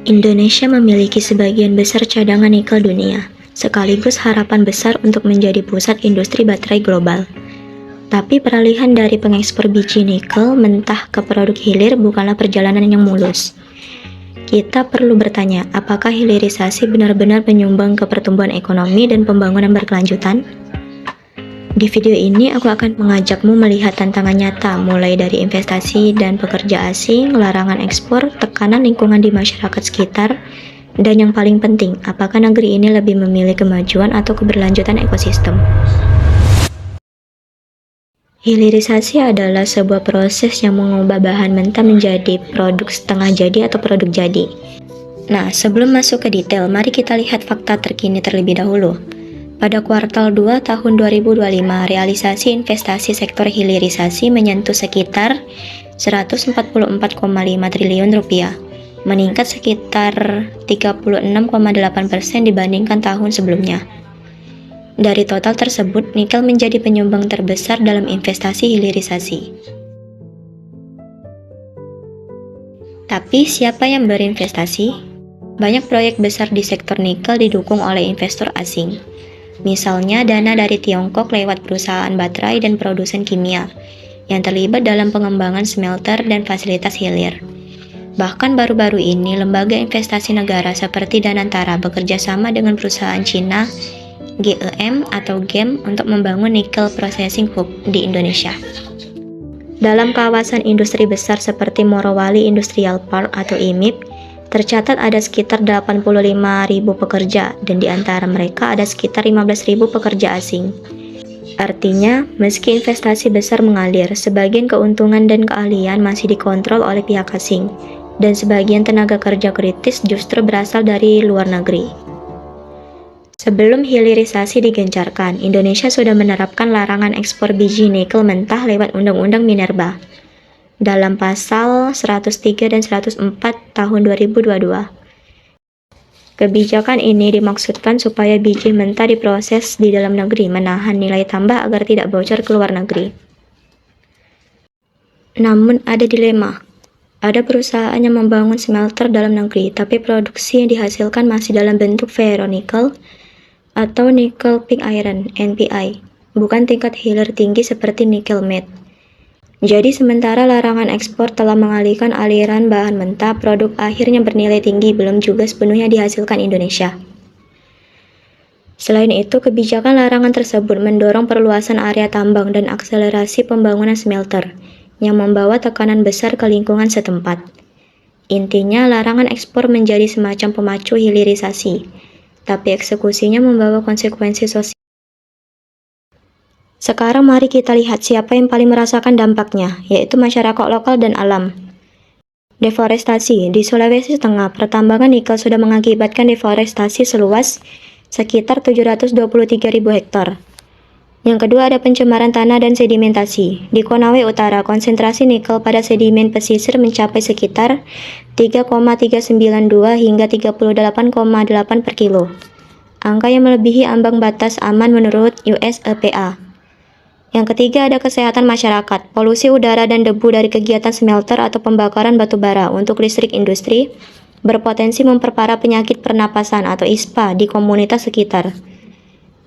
Indonesia memiliki sebagian besar cadangan nikel dunia, sekaligus harapan besar untuk menjadi pusat industri baterai global. Tapi peralihan dari pengekspor biji nikel mentah ke produk hilir bukanlah perjalanan yang mulus. Kita perlu bertanya, apakah hilirisasi benar-benar menyumbang ke pertumbuhan ekonomi dan pembangunan berkelanjutan? Di video ini aku akan mengajakmu melihat tantangan nyata mulai dari investasi dan pekerja asing, larangan ekspor, tekanan lingkungan di masyarakat sekitar, dan yang paling penting, apakah negeri ini lebih memilih kemajuan atau keberlanjutan ekosistem? Hilirisasi adalah sebuah proses yang mengubah bahan mentah menjadi produk setengah jadi atau produk jadi. Nah, sebelum masuk ke detail, mari kita lihat fakta terkini terlebih dahulu. Pada kuartal 2 tahun 2025, realisasi investasi sektor hilirisasi menyentuh sekitar 144,5 triliun rupiah, meningkat sekitar 36,8% dibandingkan tahun sebelumnya. Dari total tersebut, nikel menjadi penyumbang terbesar dalam investasi hilirisasi. Tapi siapa yang berinvestasi? Banyak proyek besar di sektor nikel didukung oleh investor asing. Misalnya dana dari Tiongkok lewat perusahaan baterai dan produsen kimia yang terlibat dalam pengembangan smelter dan fasilitas hilir. Bahkan baru-baru ini lembaga investasi negara seperti Danantara bekerja sama dengan perusahaan Cina GEM atau GEM untuk membangun Nickel Processing Hub di Indonesia. Dalam kawasan industri besar seperti Morowali Industrial Park atau IMIP, tercatat ada sekitar 85.000 pekerja dan di antara mereka ada sekitar 15.000 pekerja asing. Artinya, meski investasi besar mengalir, sebagian keuntungan dan keahlian masih dikontrol oleh pihak asing dan sebagian tenaga kerja kritis justru berasal dari luar negeri. Sebelum hilirisasi digencarkan, Indonesia sudah menerapkan larangan ekspor biji nikel mentah lewat Undang-Undang Minerba dalam pasal 103 dan 104 tahun 2022. Kebijakan ini dimaksudkan supaya biji mentah diproses di dalam negeri menahan nilai tambah agar tidak bocor ke luar negeri. Namun ada dilema. Ada perusahaan yang membangun smelter dalam negeri, tapi produksi yang dihasilkan masih dalam bentuk ferronikel atau nickel pig iron (NPI), bukan tingkat hilir tinggi seperti nickel matte. Jadi sementara larangan ekspor telah mengalihkan aliran bahan mentah, produk akhirnya bernilai tinggi belum juga sepenuhnya dihasilkan Indonesia. Selain itu, kebijakan larangan tersebut mendorong perluasan area tambang dan akselerasi pembangunan smelter, yang membawa tekanan besar ke lingkungan setempat. Intinya, larangan ekspor menjadi semacam pemacu hilirisasi, tapi eksekusinya membawa konsekuensi sosial. Sekarang mari kita lihat siapa yang paling merasakan dampaknya, yaitu masyarakat lokal dan alam. Deforestasi. Di Sulawesi Tengah, pertambangan nikel sudah mengakibatkan deforestasi seluas sekitar 723.000 hektar. Yang kedua ada pencemaran tanah dan sedimentasi. Di Konawe Utara, konsentrasi nikel pada sedimen pesisir mencapai sekitar 3,392 hingga 38,8 per kilo. Angka yang melebihi ambang batas aman menurut US EPA. Yang ketiga ada kesehatan masyarakat. Polusi udara dan debu dari kegiatan smelter atau pembakaran batu bara untuk listrik industri berpotensi memperparah penyakit pernapasan atau ISPA di komunitas sekitar.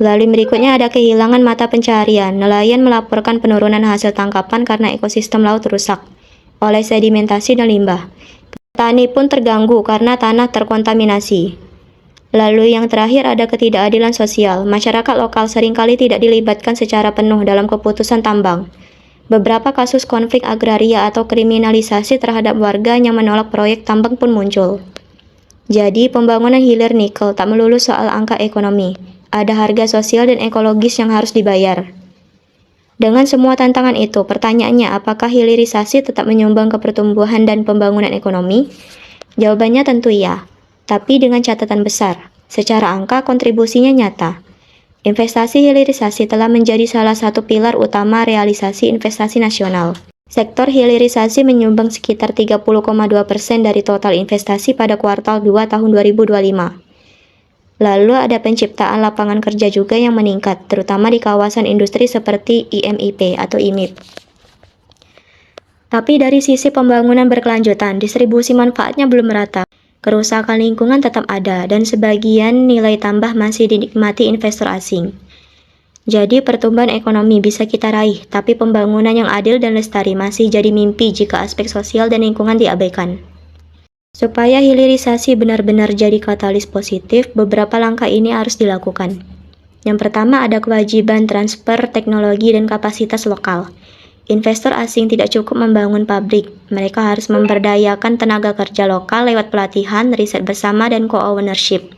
Lalu berikutnya ada kehilangan mata pencaharian. Nelayan melaporkan penurunan hasil tangkapan karena ekosistem laut rusak oleh sedimentasi dan limbah. Petani pun terganggu karena tanah terkontaminasi. Lalu yang terakhir ada ketidakadilan sosial. Masyarakat lokal seringkali tidak dilibatkan secara penuh dalam keputusan tambang. Beberapa kasus konflik agraria atau kriminalisasi terhadap warga yang menolak proyek tambang pun muncul. Jadi, pembangunan hilir nikel tak melulu soal angka ekonomi. Ada harga sosial dan ekologis yang harus dibayar. Dengan semua tantangan itu, pertanyaannya apakah hilirisasi tetap menyumbang ke pertumbuhan dan pembangunan ekonomi? Jawabannya tentu iya. Tapi dengan catatan besar, secara angka kontribusinya nyata. Investasi hilirisasi telah menjadi salah satu pilar utama realisasi investasi nasional. Sektor hilirisasi menyumbang sekitar 30,2% dari total investasi pada kuartal 2 tahun 2025. Lalu ada penciptaan lapangan kerja juga yang meningkat, terutama di kawasan industri seperti IMIP atau IMIP. Tapi dari sisi pembangunan berkelanjutan, distribusi manfaatnya belum merata. kerusakan lingkungan tetap ada dan sebagian nilai tambah masih dinikmati investor asing. Jadi pertumbuhan ekonomi bisa kita raih, tapi pembangunan yang adil dan lestari masih jadi mimpi jika aspek sosial dan lingkungan diabaikan. Supaya hilirisasi benar-benar jadi katalis positif, beberapa langkah ini harus dilakukan. Yang pertama ada kewajiban transfer teknologi dan kapasitas lokal. Investor asing tidak cukup membangun pabrik, mereka harus memberdayakan tenaga kerja lokal lewat pelatihan, riset bersama, dan co-ownership.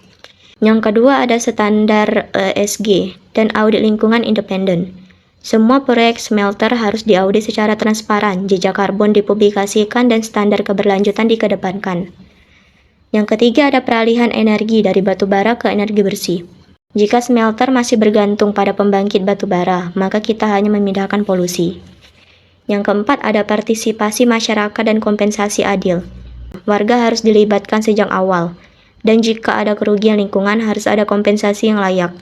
Yang kedua ada standar ESG dan audit lingkungan independen. Semua proyek smelter harus diaudit secara transparan, jejak karbon dipublikasikan, dan standar keberlanjutan dikedepankan. Yang ketiga ada peralihan energi dari batu bara ke energi bersih. Jika smelter masih bergantung pada pembangkit batu bara, maka kita hanya memindahkan polusi. Yang keempat ada partisipasi masyarakat dan kompensasi adil. Warga harus dilibatkan sejak awal, dan jika ada kerugian lingkungan harus ada kompensasi yang layak.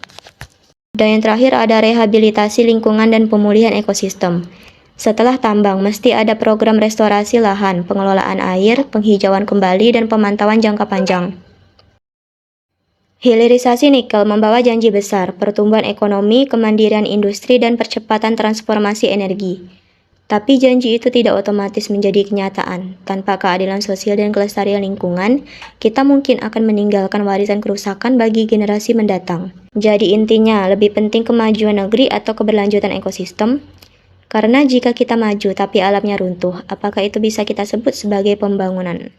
Dan yang terakhir ada rehabilitasi lingkungan dan pemulihan ekosistem. Setelah tambang, mesti ada program restorasi lahan, pengelolaan air, penghijauan kembali, dan pemantauan jangka panjang. Hilirisasi nikel membawa janji besar, pertumbuhan ekonomi, kemandirian industri, dan percepatan transformasi energi. Tapi janji itu tidak otomatis menjadi kenyataan. Tanpa keadilan sosial dan kelestarian lingkungan, kita mungkin akan meninggalkan warisan kerusakan bagi generasi mendatang. Jadi intinya, lebih penting kemajuan negeri atau keberlanjutan ekosistem? Karena jika kita maju tapi alamnya runtuh, apakah itu bisa kita sebut sebagai pembangunan?